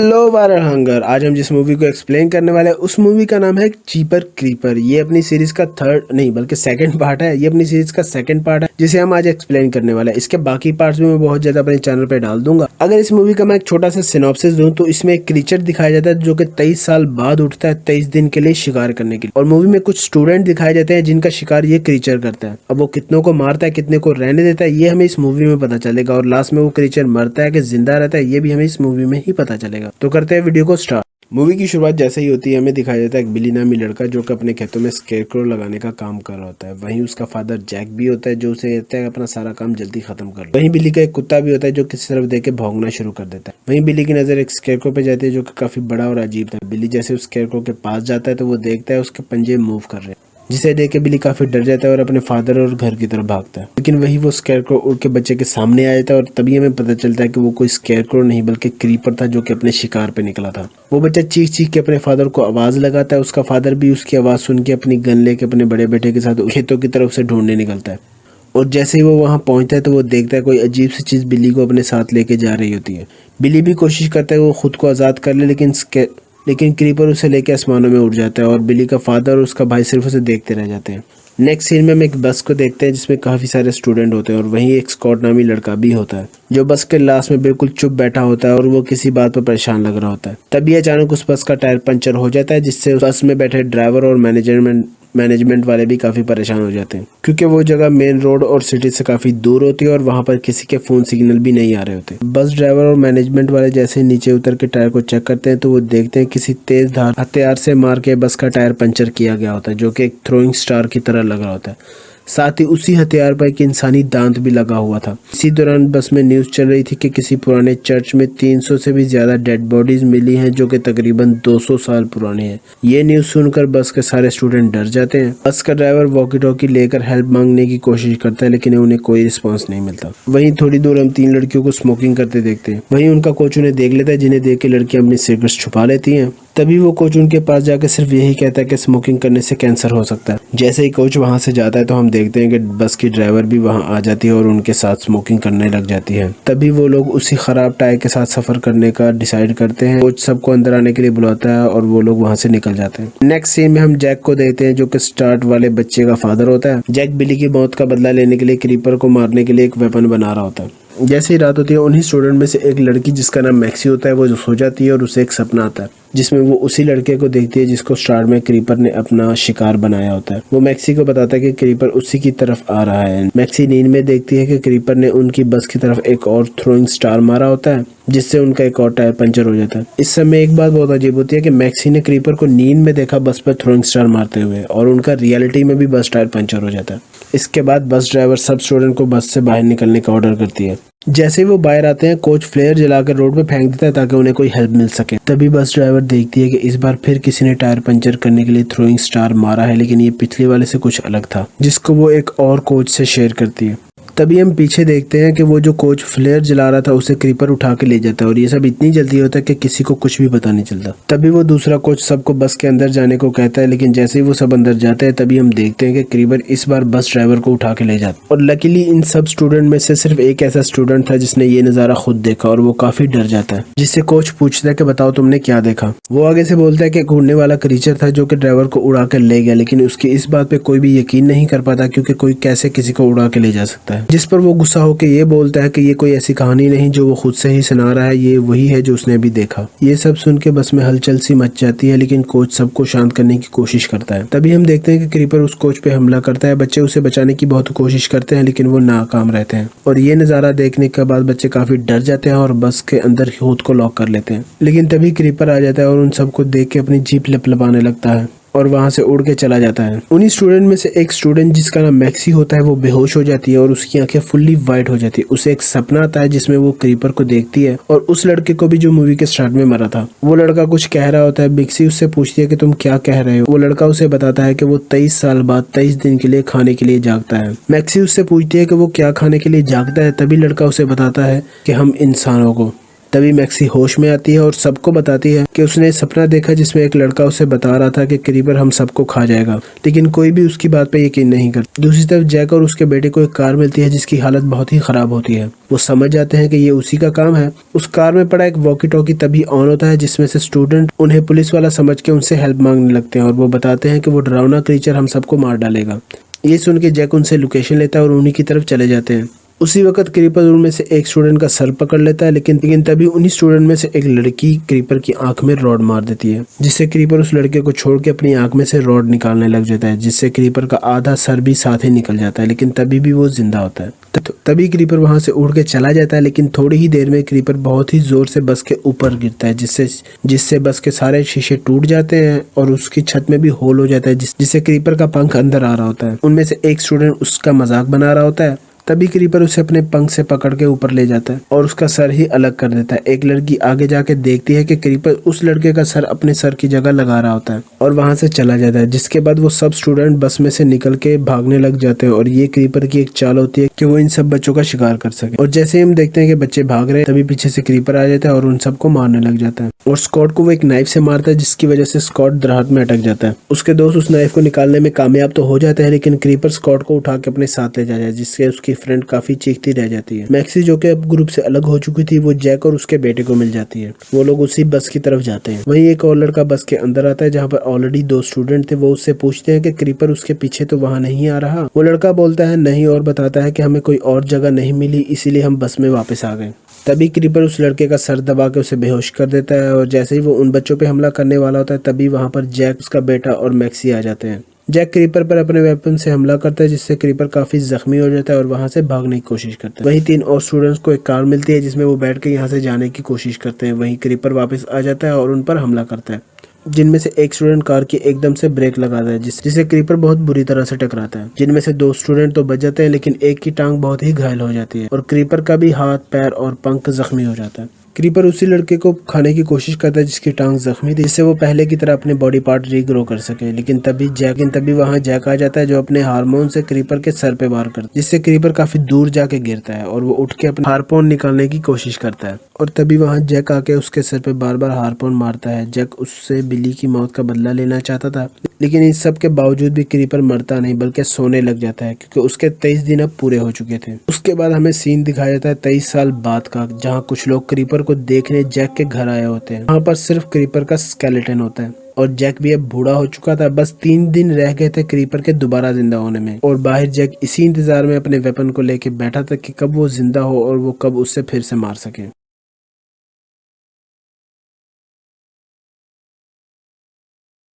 Hello wire hunger. आज हम जिस मूवी को एक्सप्लेन करने वाले हैं उस मूवी का नाम है चीपर क्रीपर। ये अपनी सीरीज का थर्ड नहीं बल्कि सेकंड पार्ट है। ये अपनी सीरीज का सेकंड पार्ट है जिसे हम आज एक्सप्लेन करने वाले हैं। इसके बाकी पार्ट्स भी मैं बहुत ज्यादा अपने चैनल पे डाल दूंगा। अगर इस मूवी का मैं एक छोटा सा सिनॉप्सिस दूं तो इसमें एक क्रीचर दिखाया जाता है जो कि 23 साल बाद उठता है 23 दिन के लिए शिकार करने के लिए। और मूवी में कुछ स्टूडेंट दिखाए जाते हैं जिनका शिकार ये क्रीचर करता है। अब वो कितनों को मारता है कितने को रहने देता है ये हमें इस मूवी में पता चलेगा। और लास्ट में वो क्रीचर मरता है कि जिंदा रहता है ये भी हमें इस मूवी में ही पता चलेगा। तो करते हैं वीडियो को स्टार्ट। मूवी की शुरुआत जैसे ही होती है हमें दिखाया जाता है एक बिली नामी लड़का जो कि अपने खेतों में स्केरक्रो लगाने का काम कर रहा होता है। वहीं उसका फादर जैक भी होता है जो उसे कहता है अपना सारा काम जल्दी खत्म कर लो। वहीं बिली का एक कुत्ता भी होता है जो किसी तरफ देख के भौंकना शुरू कर देता है। वहीं बिली की नजर एक स्केरक्रो पे जाती है जो कि काफी बड़ा और अजीब था। बिली जैसे उस स्केरक्रो के पास जाता है तो वो देखता है उसके पंजे मूव कर रहे हैं, जिसे देख के बिली काफी डर जाता है और अपने फादर और घर की तरफ भागता है। लेकिन वही वो स्केरक्रो उड़ के बच्चे के सामने आ जाता है और तभी हमें पता चलता है कि वो कोई स्केरक्रो नहीं बल्कि क्रीपर था जो कि अपने शिकार पे निकला था। वो बच्चा चीख चीख के अपने फादर को आवाज लगाता है। उसका फादर भी उसकी आवाज सुन के अपनी गन लेके अपने बड़े बेटे के साथ खेतों की तरफ से ढूंढने निकलता है। और जैसे ही वो वहां पहुंचता है तो वो देखता है कोई अजीब सी चीज बिल्ली को अपने साथ लेके जा रही होती है। बिल्ली भी कोशिश करता है वो खुद को आजाद कर ले लेकिन क्रीपर उसे लेके आसमानों में उड़ जाता है और बिली का फादर और उसका भाई सिर्फ उसे देखते रह जाते हैं। नेक्स्ट सीन में हम एक बस को देखते हैं जिसमें काफी सारे स्टूडेंट होते हैं और वहीं एक स्कॉट नामी लड़का भी होता है जो बस के लास्ट में बिल्कुल चुप बैठा होता है और वो किसी बात पर परेशान लग रहा होता है। तभी अचानक उस बस का टायर पंचर हो जाता है जिससे बस में बैठे ड्राइवर और मैनेजमेंट वाले भी काफी परेशान हो जाते हैं क्योंकि वो जगह मेन रोड और सिटी से काफी दूर होती है और वहां पर किसी के फोन सिग्नल भी नहीं आ रहे होते। बस ड्राइवर और मैनेजमेंट वाले जैसे ही नीचे उतर के टायर को चेक करते हैं तो वो देखते हैं किसी तेज धार हथियार से मार के बस का टायर पंचर किया गया होता है जो कि एक थ्रोइंग स्टार की तरह लग रहा होता है। साथ ही उसी हथियार पर एक इंसानी दांत भी लगा हुआ था। इसी दौरान बस में न्यूज चल रही थी कि किसी पुराने चर्च में 300 से भी ज्यादा डेड बॉडीज मिली हैं जो कि तकरीबन 200 साल पुरानी है। ये न्यूज सुनकर बस के सारे स्टूडेंट डर जाते हैं। बस का ड्राइवर वॉकी टॉकी लेकर हेल्प मांगने की कोशिश करता है लेकिन उन्हें कोई रिस्पॉन्स नहीं मिलता। वहीं थोड़ी दूर हम 3 लड़कियों को स्मोकिंग करते देखते हैं। वहीं उनका कोच उन्हें देख लेता है जिन्हें देख के लड़कियां अपनी सिगरेट्स छुपा लेती हैं। तभी वो कोच उनके पास जाकर सिर्फ यही कहता है कि स्मोकिंग करने से कैंसर हो सकता है। जैसे ही कोच वहां से जाता है तो हम देखते हैं कि बस की ड्राइवर भी वहां आ जाती है और उनके साथ स्मोकिंग करने लग जाती है। तभी वो लोग उसी खराब टायर के साथ सफर करने का डिसाइड करते हैं। कोच सबको अंदर आने के लिए बुलाता है और वो लोग वहां से निकल जाते हैं। नेक्स्ट सीन में हम जैक को देखते हैं जो कि स्टार्ट वाले बच्चे का फादर होता है। जैक बिली की मौत का बदला लेने के लिए क्रीपर को मारने के लिए एक वेपन बना रहा होता है। जैसे ही रात होती है उन्हीं स्टूडेंट में से एक लड़की जिसका नाम मैक्सी होता है वो जो सो जाती है और उसे एक सपना आता है जिसमें वो उसी लड़के को देखती है जिसको स्टार्ट में क्रीपर ने अपना शिकार बनाया होता है। वो मैक्सी को बताता है कि क्रीपर उसी की तरफ आ रहा है। मैक्सी नींद में देखती है कि क्रीपर ने उनकी बस की तरफ एक और थ्रोइंग स्टार मारा होता है जिससे उनका एक और टायर पंचर हो जाता है। इस समय एक बात बहुत अजीब होती है कि मैक्सी ने क्रीपर को नींद में देखा बस पर थ्रोइंग स्टार मारते हुए और उनका रियलिटी में भी बस टायर पंचर हो जाता है। इसके बाद बस ड्राइवर सब स्टूडेंट को बस से बाहर निकलने का ऑर्डर करती है। जैसे ही वो बाहर आते हैं कोच फ्लेयर जलाकर रोड पे फेंक देता है ताकि उन्हें कोई हेल्प मिल सके। तभी बस ड्राइवर देखती है कि इस बार फिर किसी ने टायर पंचर करने के लिए थ्रोइंग स्टार मारा है लेकिन ये पिछले वाले से कुछ अलग था जिसको वो एक और कोच से शेयर करती है। तभी हम पीछे देखते हैं कि वो जो कोच फ्लेयर जला रहा था उसे क्रीपर उठा के ले जाता है और ये सब इतनी जल्दी होता है कि किसी को कुछ भी पता नहीं चलता। तभी वो दूसरा कोच सबको बस के अंदर जाने को कहता है लेकिन जैसे ही वो सब अंदर जाते हैं तभी हम देखते हैं कि क्रीपर इस बार बस ड्राइवर को उठा के ले जाता है। और लकीली इन सब स्टूडेंट में से सिर्फ एक ऐसा स्टूडेंट था जिसने ये नजारा खुद देखा और वो काफी डर जाता है। जिससे कोच पूछता है कि बताओ तुमने क्या देखा। वो आगे से बोलता है कि एक उड़ने वाला क्रीचर था जो कि ड्राइवर को उड़ा कर ले गया लेकिन उसकी इस बात पे कोई भी यकीन नहीं कर पाता क्योंकि कोई कैसे किसी को उड़ा के ले जा सकता है। जिस पर वो गुस्सा होकर ये बोलता है कि ये कोई ऐसी कहानी नहीं जो वो खुद से ही सुना रहा है, ये वही है जो उसने अभी देखा। ये सब सुन के बस में हलचल सी मच जाती है लेकिन कोच सबको शांत करने की कोशिश करता है। तभी हम देखते हैं कि क्रीपर उस कोच पे हमला करता है। बच्चे उसे बचाने की बहुत कोशिश करते हैं लेकिन वो नाकाम रहते हैं और ये नजारा देखने के बाद बच्चे काफी डर जाते हैं और बस के अंदर खुद को लॉक कर लेते हैं। लेकिन तभी क्रीपर आ जाता है और उन सबको देख के अपनी जीप लपलपाने लगता है और वहां से उड़ के चला जाता है। उन्हीं स्टूडेंट में से एक स्टूडेंट जिसका नाम मैक्सी होता है वो बेहोश हो जाती है और उसकी आंखें फुल्ली वाइट हो जाती है। उसे एक सपना आता है जिसमें वो क्रीपर को देखती है और उस लड़के को भी जो मूवी के स्टार्ट में मरा था। वो लड़का कुछ कह रहा होता है। मैक्सी उससे पूछती है कि तुम क्या कह रहे हो। वो लड़का उसे बताता है कि वो 23 साल बाद 23 दिन के लिए खाने के लिए जागता है। मैक्सी उससे पूछती है कि वो क्या खाने के लिए जागता है। तभी लड़का उसे बताता है कि हम इंसानों को। तभी मैक्सी होश में आती है और सबको बताती है कि उसने सपना देखा जिसमें एक लड़का उसे बता रहा था कि क्रीपर हम सबको खा जाएगा, लेकिन कोई भी उसकी बात पे यकीन नहीं करता। दूसरी तरफ जैक और उसके बेटे को एक कार मिलती है जिसकी हालत बहुत ही खराब होती है। वो समझ जाते हैं कि ये उसी का काम है। उस कार में पड़ा एक वॉकी टॉकी तभी ऑन होता है जिसमें से स्टूडेंट उन्हें पुलिस वाला समझ के उनसे हेल्प मांगने लगते हैं और वो बताते हैं कि वो डरावना क्रीचर हम सबको मार डालेगा। ये सुन के जैक उनसे लोकेशन लेता है और उन्हीं की तरफ चले जाते हैं। उसी वक्त क्रीपर उनमें से एक स्टूडेंट का सर पकड़ लेता है, लेकिन तभी उन्हीं स्टूडेंट में से एक लड़की क्रीपर की आंख में रॉड मार देती है, जिससे क्रीपर उस लड़के को छोड़ के अपनी आंख में से रॉड निकालने लग जाता है, जिससे क्रीपर का आधा सर भी साथ ही निकल जाता है, लेकिन तभी भी वो जिंदा होता है। तभी क्रीपर वहां से उड़ के चला जाता है, लेकिन थोड़ी ही देर में क्रीपर बहुत ही जोर से बस के ऊपर गिरता है, जिससे बस के सारे शीशे टूट जाते हैं और उसकी छत में भी होल हो जाता है, जिससे क्रीपर का पंख अंदर आ रहा होता है। उनमें से एक स्टूडेंट उसका मजाक बना रहा होता है। तभी क्रीपर उसे अपने पंख से पकड़ के ऊपर ले जाता है और उसका सर ही अलग कर देता है। एक लड़की आगे जाके देखती है कि क्रीपर उस लड़के का सर अपने सर की जगह लगा रहा होता है और वहां से चला जाता है, जिसके बाद वो सब स्टूडेंट बस में से निकल के भागने लग जाते हैं और ये क्रीपर की एक चाल होती है कि वो इन सब बच्चों का शिकार कर सके। और जैसे ही हम देखते हैं कि बच्चे भाग रहे हैं, तभी पीछे से क्रीपर आ जाता है और उन सबको मारने लग जाता है और स्कॉट को वो एक नाइफ से मारता है, जिसकी वजह से स्कॉट दरहत में अटक जाता है। उसके दोस्त उस नाइफ को निकालने में कामयाब तो हो जाते हैं, लेकिन क्रीपर स्कॉट को उठा के अपने साथ ले जाता है, जिससे उसकी फ्रेंड काफी चीखती रह जाती है। मैक्सी जो कि अब ग्रुप से अलग हो चुकी थी, वो जैक और उसके बेटे को मिल जाती है। वो लोग उसी बस की तरफ जाते हैं। वहीं एक और लड़का बस के अंदर आता है जहाँ पर ऑलरेडी 2 स्टूडेंट थे। वो उससे पूछते हैं कि क्रीपर उसके पीछे तो वहाँ नहीं आ रहा। वो लड़का बोलता है नहीं और बताता है कि हमें कोई और जगह नहीं मिली, इसीलिए हम बस में वापस आ गए। तभी क्रीपर उस लड़के का सर दबा के उसे बेहोश कर देता है और जैसे ही वो उन बच्चों पे हमला करने वाला होता है, तभी वहाँ पर जैक, उसका बेटा और मैक्सी आ जाते हैं। जैक क्रीपर पर अपने वेपन से हमला करता है, जिससे क्रीपर काफी जख्मी हो जाता है और वहां से भागने की कोशिश करता है। वहीं 3 और स्टूडेंट्स को एक कार मिलती है जिसमें वो बैठ के यहाँ से जाने की कोशिश करते हैं। वहीं क्रीपर वापस आ जाता है और उन पर हमला करता है, जिनमें से एक स्टूडेंट कार की एकदम से ब्रेक लगाता है, जिससे क्रीपर बहुत बुरी तरह से टकराता है। जिनमें से 2 स्टूडेंट तो बच जाते हैं, लेकिन एक की टांग बहुत ही घायल हो जाती है और क्रीपर का भी हाथ, पैर और पंख जख्मी हो जाता है। क्रीपर उसी लड़के को खाने की कोशिश करता है जिसकी टांग जख्मी थी, जिससे वो पहले की तरह अपने बॉडी पार्ट रीग्रो कर सके, लेकिन तभी वहां जैक आ जाता है जो अपने हार्मोन से क्रीपर के सर पे वार करता है, जिससे क्रीपर काफी दूर जाके गिरता है और वो उठ के अपने हार्पोन निकालने की कोशिश करता है। और तभी वहां जैक आके उसके सर पे बार बार हार्पोन मारता है। जैक उससे बिली की मौत का बदला लेना चाहता था, लेकिन इन सब के बावजूद भी क्रीपर मरता नहीं बल्कि सोने लग जाता है, क्योंकि उसके 23 दिन अब पूरे हो चुके थे। उसके बाद हमें सीन दिखाया जाता है 23 साल बाद का, जहाँ कुछ लोग क्रीपर को देखने जैक के घर आए होते हैं। वहाँ पर सिर्फ क्रीपर का स्केलेटन होता है और जैक भी अब बूढ़ा हो चुका था। बस 3 दिन रह गए थे क्रीपर के दोबारा जिंदा होने में और बाहर जैक इसी इंतजार में अपने वेपन को लेके बैठा था कि कब वो जिंदा हो और वो कब उससे फिर से मार सके।